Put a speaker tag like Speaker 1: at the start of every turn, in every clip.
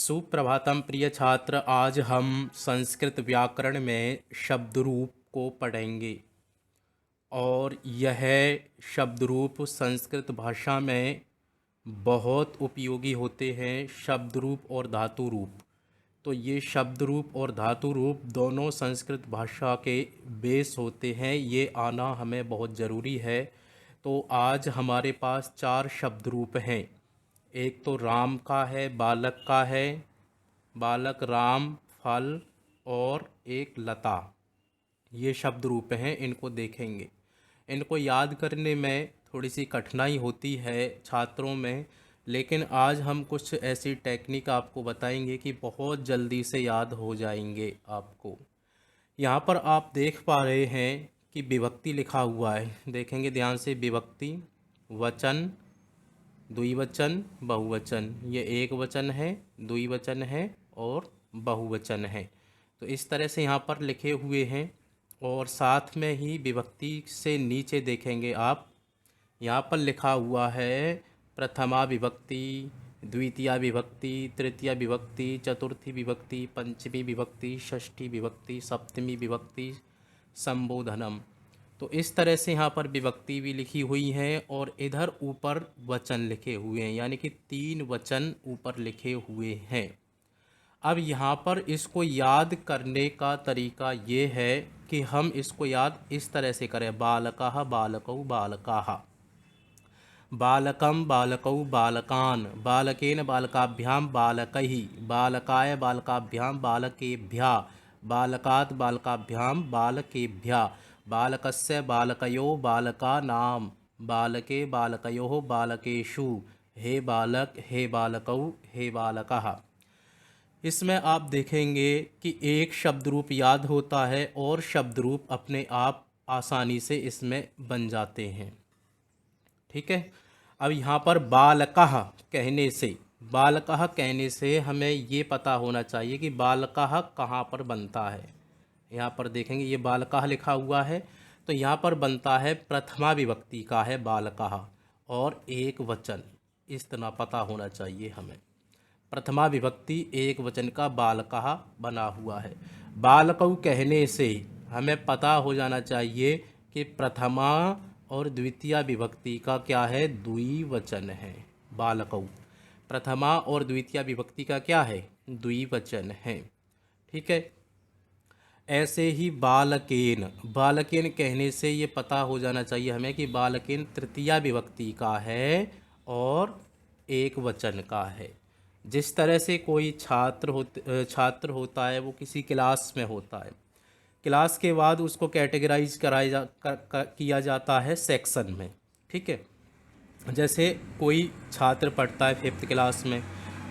Speaker 1: सुप्रभातम प्रिय छात्र। आज हम संस्कृत व्याकरण में शब्द रूप को पढ़ेंगे और यह शब्द रूप संस्कृत भाषा में बहुत उपयोगी होते हैं। शब्द रूप और धातु रूप, तो ये शब्द रूप और धातु रूप दोनों संस्कृत भाषा के बेस होते हैं। ये आना हमें बहुत ज़रूरी है। तो आज हमारे पास 4 शब्द रूप हैं। एक तो राम का है, बालक का है, बालक, राम, फल और एक लता। ये शब्द रूप हैं, इनको देखेंगे। इनको याद करने में थोड़ी सी कठिनाई होती है छात्रों में, लेकिन आज हम कुछ ऐसी टेक्निक आपको बताएंगे कि बहुत जल्दी से याद हो जाएंगे आपको। यहाँ पर आप देख पा रहे हैं कि विभक्ति लिखा हुआ है। देखेंगे ध्यान से, विभक्ति, वचन, द्विवचन, बहुवचन। ये एक वचन है, द्विवचन है और बहुवचन है। तो इस तरह से यहाँ पर लिखे हुए हैं। और साथ में ही विभक्ति से नीचे देखेंगे आप, यहाँ पर लिखा हुआ है प्रथमा विभक्ति, द्वितीया विभक्ति, तृतीया विभक्ति, चतुर्थी विभक्ति, पंचमी विभक्ति, षष्ठी विभक्ति, सप्तमी विभक्ति, संबोधनम। तो इस तरह से यहाँ पर विभक्ति भी लिखी हुई है और इधर ऊपर वचन लिखे हुए हैं, यानी कि 3 वचन ऊपर लिखे हुए हैं। अब यहाँ पर इसको याद करने का तरीका ये है कि हम इसको याद इस तरह से करें। बालकः बालकौ बालकाः, बालकं बालकौ बालकान्, बालकेन बालकाभ्यां बालकैः, बालकाय बालकाभ्यां बालकेभ्यः, बालकात् बालकाभ्यां बालकेभ्यः, बालकस्य बालकयोः बालकानां, बालके बालकयोः बालकेषु, हे बालक, हे बालकौ, हे बालकः। इसमें आप देखेंगे कि एक शब्द रूप याद होता है और शब्द रूप अपने आप आसानी से इसमें बन जाते हैं। ठीक है। अब यहाँ पर बालकः कहने से, बालकः कहने से हमें ये पता होना चाहिए कि बालकः कहाँ पर बनता है। यहाँ पर देखेंगे ये बालकः लिखा हुआ है, तो यहाँ पर बनता है प्रथमा विभक्ति का है बालकः और एक वचन। इस तरह पता होना चाहिए हमें। प्रथमा विभक्ति एक वचन का बालकः बना हुआ है। बालकौ कहने से हमें पता हो जाना चाहिए कि प्रथमा और द्वितीय विभक्ति का क्या है, द्विवचन है। बालकौ प्रथमा और द्वितीय विभक्ति का क्या है, द्विवचन है। ठीक है। ऐसे ही बालकेन, बालकेन कहने से ये पता हो जाना चाहिए हमें कि बालकेन तृतीया विभक्ति का है और एक वचन का है। जिस तरह से कोई छात्र होता है, वो किसी क्लास में होता है, क्लास के बाद उसको कैटेगराइज किया जाता है सेक्शन में। ठीक है। जैसे कोई छात्र पढ़ता है 5th क्लास में,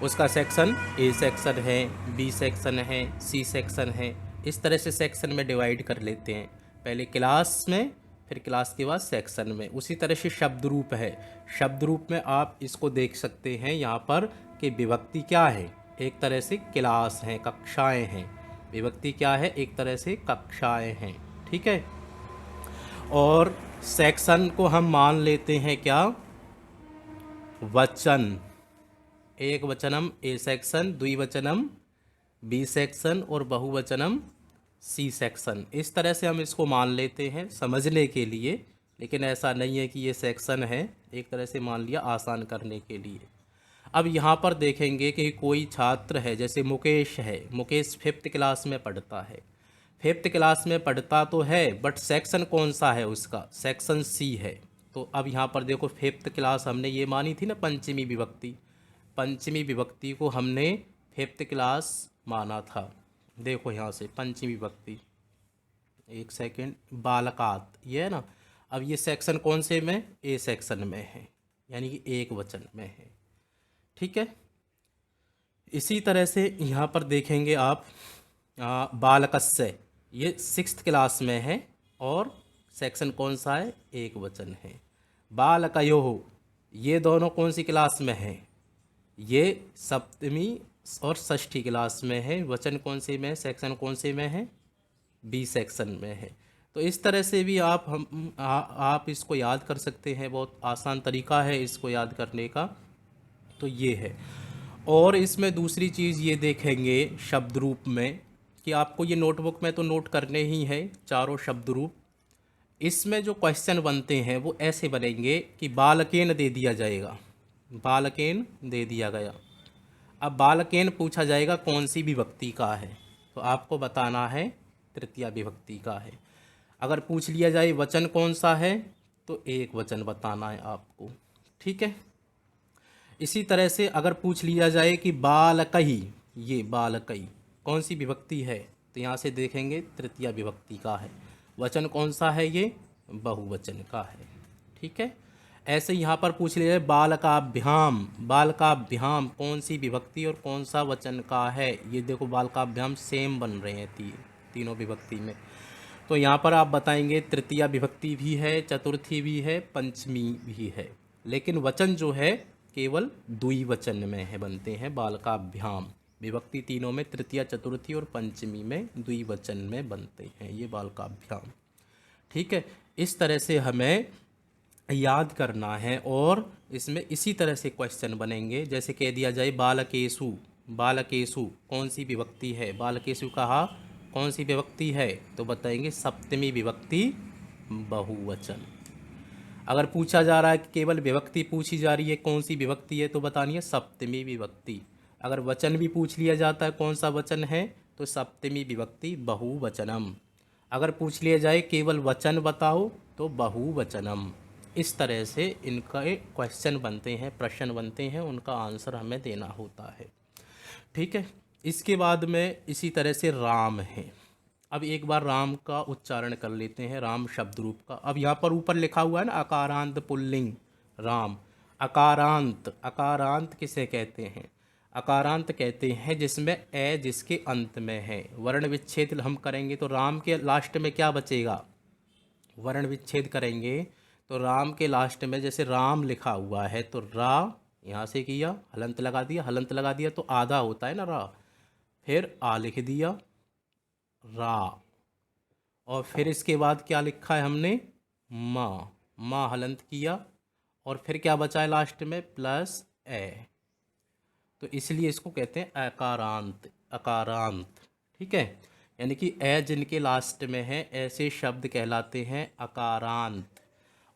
Speaker 1: उसका सेक्शन ए सेक्शन है, बी सेक्शन है, सी सेक्शन है। इस तरह से सेक्शन में डिवाइड कर लेते हैं, पहले क्लास में, फिर क्लास के बाद सेक्शन में। उसी तरह से शब्द रूप है। शब्द रूप में आप इसको देख सकते हैं यहाँ पर कि विभक्ति क्या है, एक तरह से क्लास हैं, कक्षाएं हैं। विभक्ति क्या है, एक तरह से कक्षाएं हैं। ठीक है। और सेक्शन को हम मान लेते हैं क्या, वचन। एक वचनम ए सेक्शन, द्विवचनम बी सेक्शन और बहुवचनम सी सेक्शन। इस तरह से हम इसको मान लेते हैं समझने के लिए, लेकिन ऐसा नहीं है कि ये सेक्शन है, एक तरह से मान लिया आसान करने के लिए। अब यहाँ पर देखेंगे कि कोई छात्र है, जैसे मुकेश है। मुकेश 5th क्लास में पढ़ता है। 5th क्लास में पढ़ता तो है, बट सेक्शन कौन सा है उसका, सेक्शन सी है। तो अब यहाँ पर देखो 5th क्लास हमने ये मानी थी ना पंचमी विभक्ति, पंचमी विभक्ति को हमने 5th क्लास माना था। देखो यहाँ से पंचमी विभक्ति, एक सेकंड, बालकात, ये है ना। अब ये सेक्शन कौन से में, ए सेक्शन में है, यानी कि एक वचन में है। ठीक है। इसी तरह से यहाँ पर देखेंगे आप बालकस्य, ये 6th क्लास में है और सेक्शन कौन सा है, एक वचन है। बालकयोः, ये दोनों कौन सी क्लास में है, ये सप्तमी और षष्ठी क्लास में है। वचन कौन से में, सेक्शन कौन से में है, बी सेक्शन में है। तो इस तरह से भी आप इसको याद कर सकते हैं। बहुत आसान तरीका है इसको याद करने का। तो ये है। और इसमें दूसरी चीज़ ये देखेंगे शब्द रूप में कि आपको ये नोटबुक में तो नोट करने ही है चारों शब्द रूप। इसमें जो क्वेश्चन बनते हैं वो ऐसे बनेंगे कि बालकेन दे दिया जाएगा, बालकेन दे दिया गया। अब बालकेन पूछा जाएगा कौन सी विभक्ति का है, तो आपको बताना है तृतीया विभक्ति का है। अगर पूछ लिया जाए वचन कौन सा है तो एक वचन बताना है आपको। ठीक है। इसी तरह से अगर पूछ लिया जाए कि बालकही, ये बालकई कौन सी विभक्ति है, तो यहाँ से देखेंगे तृतीया विभक्ति का है। वचन कौन सा है, ये बहुवचन का है। ठीक है। ऐसे यहाँ पर पूछ लिया जाए बालकाभ्याम, बालकाभ्याम कौन सी विभक्ति और कौन सा वचन का है। ये देखो बालकाभ्याम सेम बन रहे हैं तीनों विभक्ति में। तो यहाँ पर आप बताएंगे तृतीया विभक्ति भी है, चतुर्थी भी है, पंचमी भी है, लेकिन वचन जो है केवल द्विवचन में है, बनते हैं बालकाभ्याम। विभक्ति तीनों में तृतीया, चतुर्थी और पंचमी में द्विवचन में बनते हैं ये बालकाभ्याम। ठीक है। इस तरह से हमें याद करना है और इसमें इसी तरह से क्वेश्चन बनेंगे। जैसे कह दिया जाए बालकेशु, बालकेशु कौन सी विभक्ति है, बालकेशु कहा कौन सी विभक्ति है, तो बताएंगे सप्तमी विभक्ति बहुवचन। अगर पूछा जा रहा है कि केवल विभक्ति पूछी जा रही है कौन सी विभक्ति है, तो बतानी है सप्तमी विभक्ति। अगर वचन भी पूछ लिया जाता है कौन सा वचन है, तो सप्तमी विभक्ति बहुवचनम। अगर पूछ लिया जाए केवल वचन बताओ तो बहुवचनम। इस तरह से इनका क्वेश्चन बनते हैं, प्रश्न बनते हैं, उनका आंसर हमें देना होता है। ठीक है। इसके बाद में इसी तरह से राम है। अब एक बार राम का उच्चारण कर लेते हैं, राम शब्द रूप का। अब यहाँ पर ऊपर लिखा हुआ है ना अकारांत पुल्लिंग राम। अकारांत, अकारांत किसे कहते हैं, अकारांत कहते हैं जिसमें ए जिसके अंत में है। वर्ण विच्छेद हम करेंगे तो राम के लास्ट में क्या बचेगा, वर्ण विच्छेद करेंगे तो राम के लास्ट में जैसे राम लिखा हुआ है तो रा यहाँ से किया, हलंत लगा दिया, हलंत लगा दिया तो आधा होता है ना रा, फिर आ लिख दिया रा, और फिर इसके बाद क्या लिखा है हमने माँ, माँ हलंत किया, और फिर क्या बचा है लास्ट में प्लस ए, तो इसलिए इसको कहते हैं अकारांत, अकारांत। ठीक है। यानी कि ए जिनके लास्ट में है ऐसे शब्द कहलाते हैं अकारांत।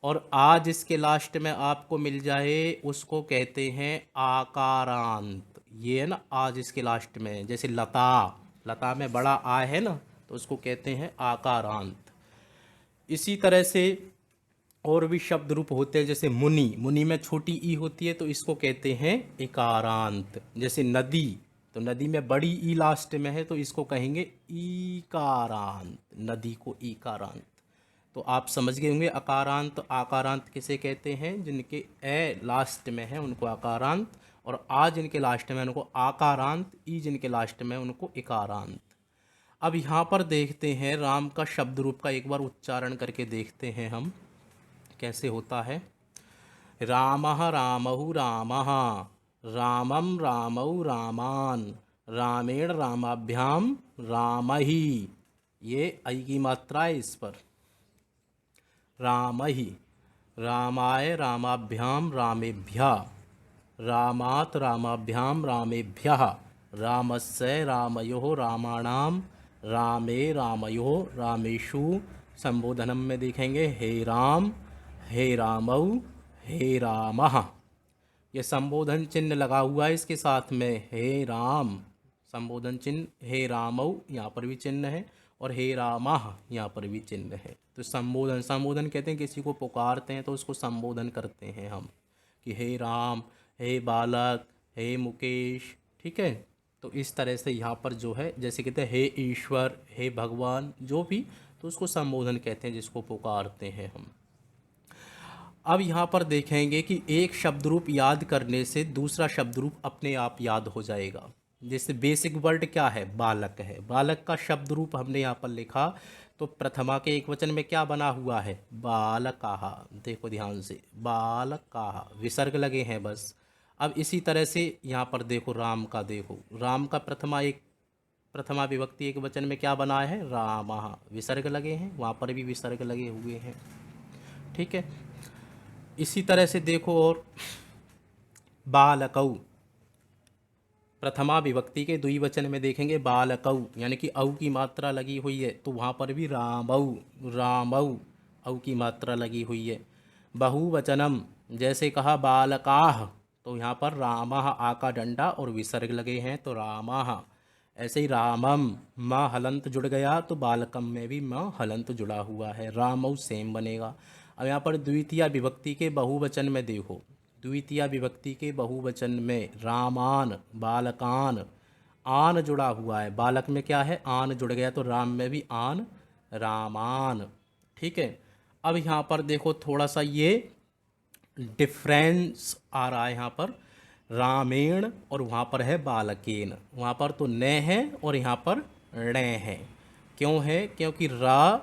Speaker 1: और आ जिसके लास्ट में आपको मिल जाए उसको कहते हैं आकारांत। ये है ना आ जिसके लास्ट में, जैसे लता, लता में बड़ा आ है ना, तो उसको कहते हैं आकारांत। इसी तरह से और भी शब्द रूप होते हैं, जैसे मुनि, मुनि में छोटी ई होती है तो इसको कहते हैं इकारांत। जैसे नदी, तो नदी में बड़ी ई लास्ट में है तो इसको कहेंगे ईकारांत, नदी को ईकारांत। तो आप समझ गए होंगे अकारांत आकारांत किसे कहते हैं, जिनके ए लास्ट में है उनको आकारांत, और आ जिनके लास्ट में उनको आकारांत, ई जिनके लास्ट में उनको इकारांत। अब यहाँ पर देखते हैं राम का शब्द रूप का एक बार उच्चारण करके देखते हैं हम कैसे होता है। रामः रामहु रामः, रामं रामौ रामान, रामेण रामाभ्याम रामहि। ये आई की मात्रा है इस पर, रामहि, रामाय रामाभ्याम रामेभ्यः, रामात् रामाभ्याम रामेभ्यः, रामस्य रामयोः रामाणाम, रामे रामयोः रामेषु। संबोधनम में देखेंगे हे राम, हे रामौ, हे रामः। ये संबोधन चिन्ह लगा हुआ है इसके साथ में, हे राम संबोधन चिन्ह, हे रामौ यहाँ पर भी चिन्ह है, और हे रामः यहाँ पर भी चिन्ह है। तो संबोधन, संबोधन कहते हैं किसी को पुकारते हैं तो उसको संबोधन करते हैं हम, कि हे राम, हे बालक, हे मुकेश। ठीक है। तो इस तरह से यहाँ पर जो है जैसे कहते हैं हे ईश्वर, हे भगवान, जो भी, तो उसको संबोधन कहते हैं जिसको पुकारते हैं हम। अब यहाँ पर देखेंगे कि एक शब्द रूप याद करने से दूसरा शब्द रूप अपने आप याद हो जाएगा। जैसे बेसिक वर्ड क्या है, बालक है, बालक का शब्द रूप हमने यहाँ पर लिखा तो प्रथमा के एक वचन में क्या बना हुआ है, बालकाः। देखो ध्यान से, बालकाः, विसर्ग लगे हैं बस। अब इसी तरह से यहाँ पर देखो राम का, देखो राम का प्रथमा विभक्ति एक वचन में क्या बना है, रामः, विसर्ग लगे हैं, वहाँ पर भी विसर्ग लगे हुए हैं। ठीक है। इसी तरह से देखो और बालकौ, प्रथमा विभक्ति के द्विवचन में देखेंगे बालकौ, यानी कि औ की मात्रा लगी हुई है, तो वहाँ पर भी रामौ, रामौ औ की मात्रा लगी हुई है। बहुवचनम, जैसे कहा बालकाह, तो यहाँ पर रामः आ का डंडा और विसर्ग लगे हैं तो रामः। ऐसे ही रामम, माँ हलंत जुड़ गया तो बालकम में भी माँ हलंत जुड़ा हुआ है, रामौ सेम बनेगा। अब यहाँ पर द्वितीय विभक्ति के बहुवचन में देखो, द्वितीय विभक्ति के बहुवचन में रामान, बालकान, आन जुड़ा हुआ है, बालक में क्या है आन जुड़ गया तो राम में भी आन, रामान। ठीक है। अब यहाँ पर देखो थोड़ा सा ये डिफरेंस आ रहा है, यहाँ पर रामेण और वहाँ पर है बालकेन, वहाँ पर तो न है और यहाँ पर ण है। क्यों है? क्योंकि रा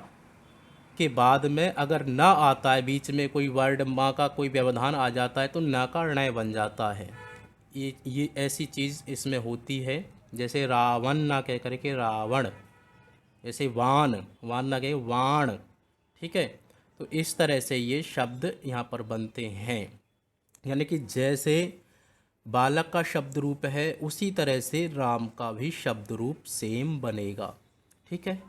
Speaker 1: के बाद में अगर न आता है, बीच में कोई वर्ड माँ का कोई व्यवधान आ जाता है तो न का ण बन जाता है। ये ऐसी चीज़ इसमें होती है। जैसे रावण ना कह करके रावण, जैसे वान, वान ना कहे वाण। ठीक है। तो इस तरह से ये शब्द यहाँ पर बनते हैं, यानी कि जैसे बालक का शब्द रूप है उसी तरह से राम का भी शब्द रूप सेम बनेगा। ठीक है।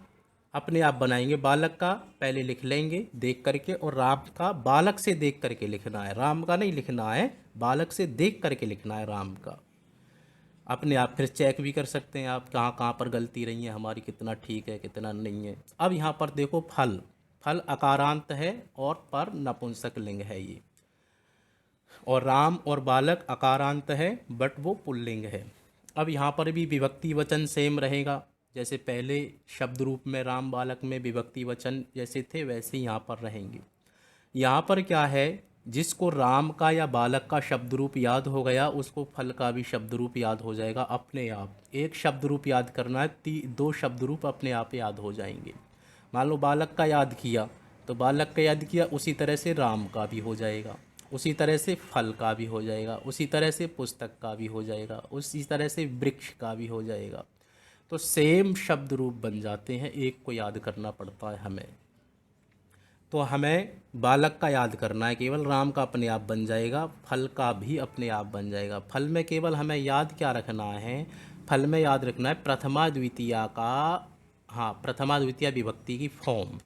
Speaker 1: अपने आप बनाएंगे, बालक का पहले लिख लेंगे देख करके, और राम का बालक से देख करके लिखना है, राम का नहीं लिखना है, बालक से देख करके लिखना है राम का। अपने आप फिर चेक भी कर सकते हैं आप कहाँ कहाँ पर गलती रही है हमारी, कितना ठीक है कितना नहीं है। अब यहाँ पर देखो फल, फल अकारांत है और पर नपुंसक लिंग है ये, और राम और बालक अकारांत है बट वो पुल्लिंग है। अब यहाँ पर भी विभक्ति वचन सेम रहेगा, जैसे पहले शब्द रूप में राम बालक में विभक्ति वचन जैसे थे वैसे यहाँ पर रहेंगे। यहाँ पर क्या है, जिसको राम का या बालक का शब्द रूप याद हो गया उसको फल का भी शब्द रूप याद हो जाएगा अपने आप। एक शब्द रूप याद करना है, दो शब्द रूप अपने आप याद हो जाएंगे। मान लो बालक का याद किया तो बालक का याद किया, उसी तरह से राम का भी हो जाएगा, उसी तरह से फल का भी हो जाएगा, उसी तरह से पुस्तक का भी हो जाएगा, उसी तरह से वृक्ष का भी हो जाएगा। तो सेम शब्द रूप बन जाते हैं, एक को याद करना पड़ता है हमें। तो हमें बालक का याद करना है केवल, राम का अपने आप बन जाएगा, फल का भी अपने आप बन जाएगा। फल में केवल हमें याद क्या रखना है, फल में याद रखना है प्रथमा द्वितीया का, हाँ प्रथमा द्वितीया विभक्ति की फॉर्म,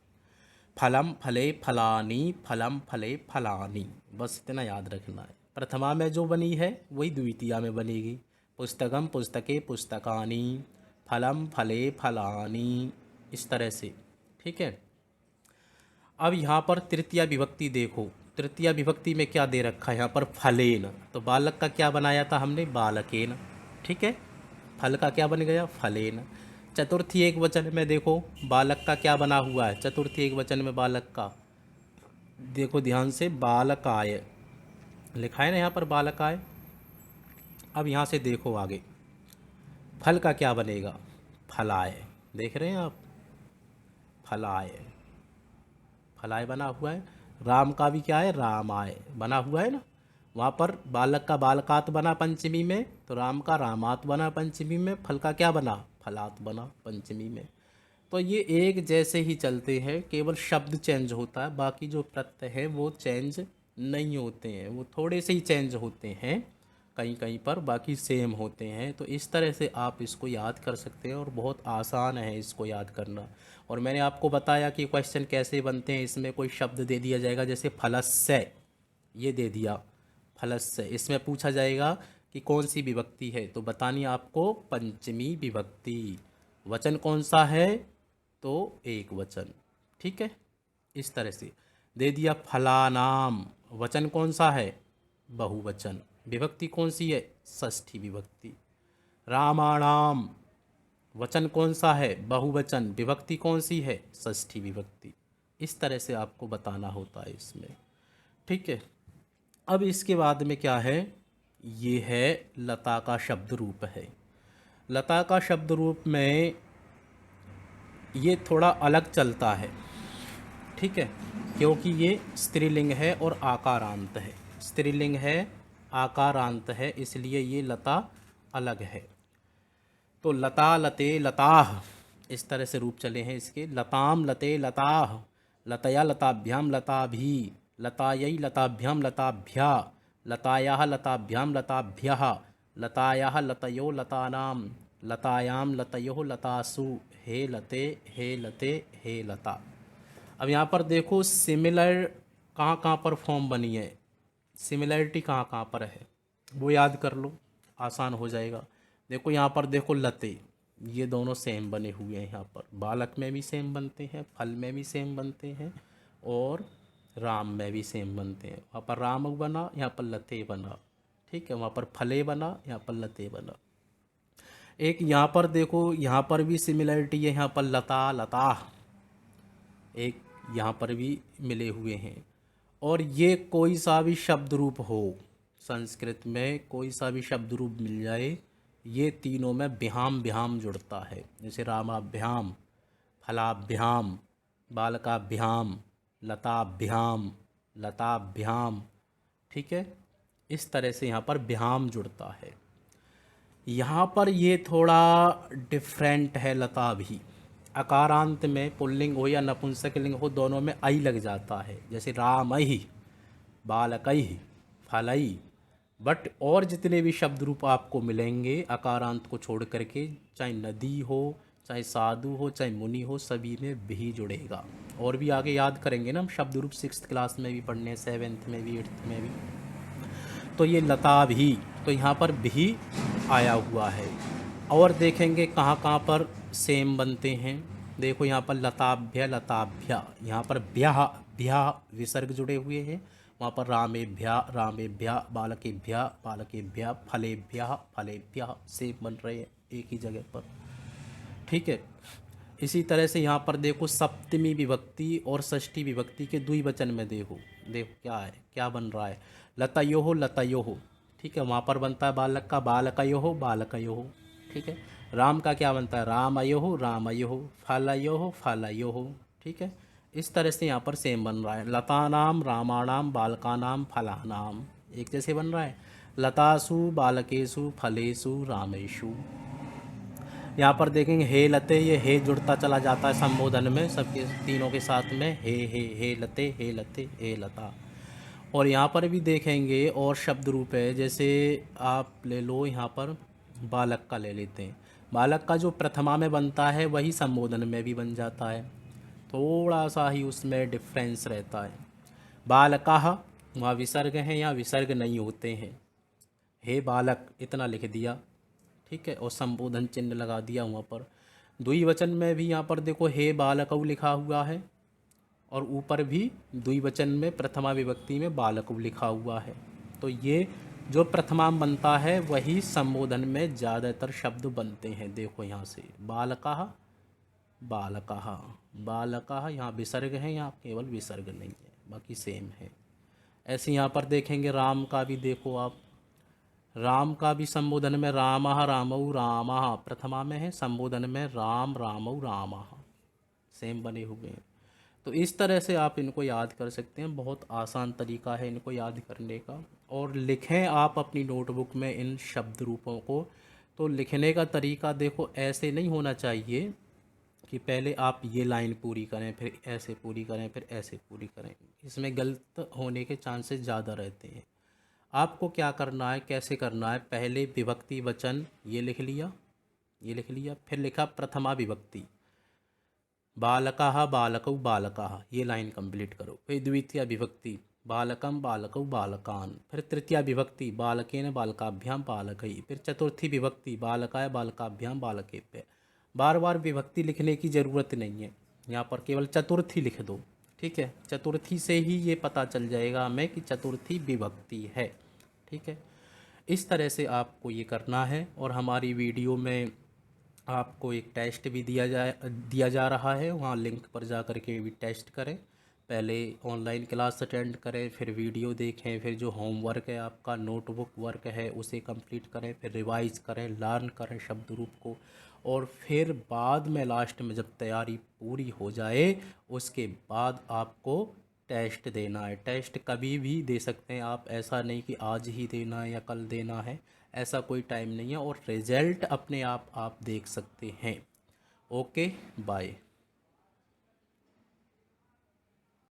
Speaker 1: फलम फले फलानी, फलम फले फलानी, बस इतना याद रखना है। प्रथमा में जो बनी है वही द्वितीया में बनेगी, पुस्तकम पुस्तके पुस्तकानी, फलम फले फलानी, इस तरह से। ठीक है। अब यहाँ पर तृतीया विभक्ति देखो, तृतीया विभक्ति में क्या दे रखा है यहाँ पर फलेन, तो बालक का क्या बनाया था हमने बालकेन। ठीक है। फल का क्या बन गया फलेन। चतुर्थी एक वचन में देखो बालक का क्या बना हुआ है, चतुर्थी एक वचन में बालक का देखो ध्यान से, बालकाय लिखा है ना यहाँ पर बालकाय। अब यहाँ से देखो आगे फल का क्या बनेगा फलाय, देख रहे हैं आप फलाय, फलाय बना हुआ है। राम का भी क्या है रामाय बना हुआ है ना, वहाँ पर बालक का बालकात बना पंचमी में, तो राम का रामात बना पंचमी में, फल का क्या बना फलात बना पंचमी में। तो ये एक जैसे ही चलते हैं, केवल शब्द चेंज होता है, बाकी जो प्रत्यय है वो चेंज नहीं होते हैं, वो थोड़े से ही चेंज होते हैं कहीं कहीं पर, बाकी सेम होते हैं। तो इस तरह से आप इसको याद कर सकते हैं और बहुत आसान है इसको याद करना। और मैंने आपको बताया कि क्वेश्चन कैसे बनते हैं, इसमें कोई शब्द दे दिया जाएगा जैसे फलस्य, ये दे दिया फलस्य, इसमें पूछा जाएगा कि कौन सी विभक्ति है, तो बतानी आपको पंचमी विभक्ति। वचन कौन सा है, तो एक वचन। ठीक है। इस तरह से दे दिया फलानाम, वचन कौन सा है बहुवचन, विभक्ति कौन सी है षष्ठी विभक्ति। रामाणाम, वचन कौन सा है बहुवचन, विभक्ति कौन सी है षष्ठी विभक्ति। इस तरह से आपको बताना होता है इसमें। ठीक है। अब इसके बाद में क्या है, ये है लता का शब्द रूप है। लता का शब्द रूप में ये थोड़ा अलग चलता है। ठीक है। क्योंकि ये स्त्रीलिंग है और आकारांत है, स्त्रीलिंग है आकारांत है, इसलिए ये लता अलग है। तो लता लते लताह, इस तरह से रूप चले हैं इसके। लताम लते लताह, लतया लताभ्याम लताभी, लतायै लताभ्याम लताभ्या, लतायाः लताभ्याम लताभ्यः, लतायाः लतयो लतानां, लतायाम लतयो लतासु, हे लते हे लते हे लता। अब यहाँ पर देखो सिमिलर कहाँ कहाँ पर फॉर्म बनी है, सिमिलरिटी कहाँ कहाँ पर है वो याद कर लो, आसान हो जाएगा। देखो यहाँ पर देखो लते, ये दोनों सेम बने हुए हैं। यहाँ पर बालक में भी सेम बनते हैं, फल में भी सेम बनते हैं, और राम में भी सेम बनते हैं। वहाँ पर राम बना, यहाँ पर लते बना, ठीक है। वहाँ पर फले बना, यहाँ पर लते बना। एक यहाँ पर देखो, यहाँ पर भी सिमिलरिटी है, यहाँ पर लता लता, एक यहाँ पर भी मिले हुए हैं। और ये कोई सा भी शब्द रूप हो, संस्कृत में कोई सा भी शब्द रूप मिल जाए, ये तीनों में बिहाम बिहाम जुड़ता है। जैसे रामाभ्याम, फलाभ्याम, बालकाभ्याम, लताभ्याम, लताभ्याम, ठीक है। इस तरह से यहाँ पर बिहाम जुड़ता है। यहाँ पर ये थोड़ा डिफरेंट है, लता भी अकारांत में पुल्लिंग हो या नपुंसकलिंग हो, दोनों में आई लग जाता है। जैसे रामहि, बालकहि, फलई। बट और जितने भी शब्द रूप आपको मिलेंगे अकारांत को छोड़ करके, चाहे नदी हो, चाहे साधु हो, चाहे मुनि हो, सभी में भी जुड़ेगा। और भी आगे याद करेंगे ना हम शब्द रूप, 6th क्लास में भी पढ़ने, 7th में भी, 8th में भी। तो ये लता भी, तो यहाँ पर भी आया हुआ है। और देखेंगे कहाँ कहाँ पर सेम बनते हैं। देखो यहाँ पर लताभ्य लताभ्या, यहाँ पर ब्याह ब्याह विसर्ग जुड़े हुए हैं। वहाँ पर रामेभ्या रामेभ्या, बालकेभ्या बालकेभ्या, फलेभ्या फलेभ्या, सेम बन रहे हैं एक ही जगह पर, ठीक है। इसी तरह से यहाँ पर देखो सप्तमी विभक्ति और षष्ठी विभक्ति के द्विवचन में देखो, देखो क्या है, क्या बन रहा है। लतयोः लतयोः, ठीक है। वहाँ पर बनता है बालक का बालकयोः बालकयोः, ठीक है। राम का क्या बनता है रामयोः रामयोः, फलयोः फलयोः, ठीक है। इस तरह से यहाँ पर सेम बन रहा है। लतानाम रामाणाम बालकानाम फलानाम, एक जैसे बन रहा है। लतासु बालकेषु फलेषु रामेषु। यहाँ पर देखेंगे हे लते, ये हे जुड़ता चला जाता है संबोधन में, सबके तीनों के साथ में हे लते हे लते हे लता। और यहाँ पर भी देखेंगे और शब्द रूप है, जैसे आप ले लो यहाँ पर बालक का ले लेते हैं। बालक का जो प्रथमा में बनता है वही संबोधन में भी बन जाता है, थोड़ा सा ही उसमें डिफरेंस रहता है। बालकाः वहाँ विसर्ग हैं, यहाँ विसर्ग नहीं होते हैं। हे बालक इतना लिख दिया, ठीक है, और संबोधन चिन्ह लगा दिया वहाँ पर। द्विवचन में भी यहाँ पर देखो हे बालकौ लिखा हुआ है, और ऊपर भी द्विवचन में प्रथमा विभक्ति में बालकौ लिखा हुआ है। तो ये जो प्रथमा बनता है वही संबोधन में ज़्यादातर शब्द बनते हैं। देखो यहाँ से बालकाः बालकाः बालकाः, यहाँ विसर्ग है, यहाँ केवल विसर्ग नहीं है, बाकी सेम है। ऐसे यहाँ पर देखेंगे राम का भी, देखो आप राम का भी संबोधन में रामः रामौ रामः प्रथमा में है, संबोधन में राम रामौ रामः, सेम बने हुए हैं। तो इस तरह से आप इनको याद कर सकते हैं, बहुत आसान तरीका है इनको याद करने का। और लिखें आप अपनी नोटबुक में इन शब्द रूपों को। तो लिखने का तरीका देखो ऐसे नहीं होना चाहिए कि पहले आप ये लाइन पूरी करें, फिर ऐसे पूरी करें, फिर ऐसे पूरी करें। इसमें गलत होने के चांसेस ज़्यादा रहते हैं। आपको क्या करना है, कैसे करना है, पहले विभक्ति वचन ये लिख लिया, ये लिख लिया, फिर लिखा प्रथमा विभक्ति बालकाः बालकौ बालकाः, ये लाइन कंप्लीट करो। फिर द्वितीय विभक्ति बालकं बालकौ बालकान्, फिर तृतीय विभक्ति बालकेन बालकाभ्याम बालकै, फिर चतुर्थी विभक्ति बालकाय बालकाभ्याम बालकेभ्यः। बार बार विभक्ति लिखने की ज़रूरत नहीं है, यहाँ पर केवल चतुर्थी लिख दो, ठीक है। चतुर्थी से ही ये पता चल जाएगा हमें कि चतुर्थी विभक्ति है, ठीक है। इस तरह से आपको ये करना है। और हमारी वीडियो में आपको एक टेस्ट भी दिया जा रहा है, वहाँ लिंक पर जा कर के भी टेस्ट करें। पहले ऑनलाइन क्लास अटेंड करें, फिर वीडियो देखें, फिर जो होमवर्क है आपका, नोटबुक वर्क है, उसे कंप्लीट करें, फिर रिवाइज करें, लर्न करें शब्द रूप को। और फिर बाद में लास्ट में जब तैयारी पूरी हो जाए उसके बाद आपको टेस्ट देना है। टेस्ट कभी भी दे सकते हैं आप, ऐसा नहीं कि आज ही देना है या कल देना है, ऐसा कोई टाइम नहीं है। और रिज़ल्ट अपने आप देख सकते हैं। Okay, bye.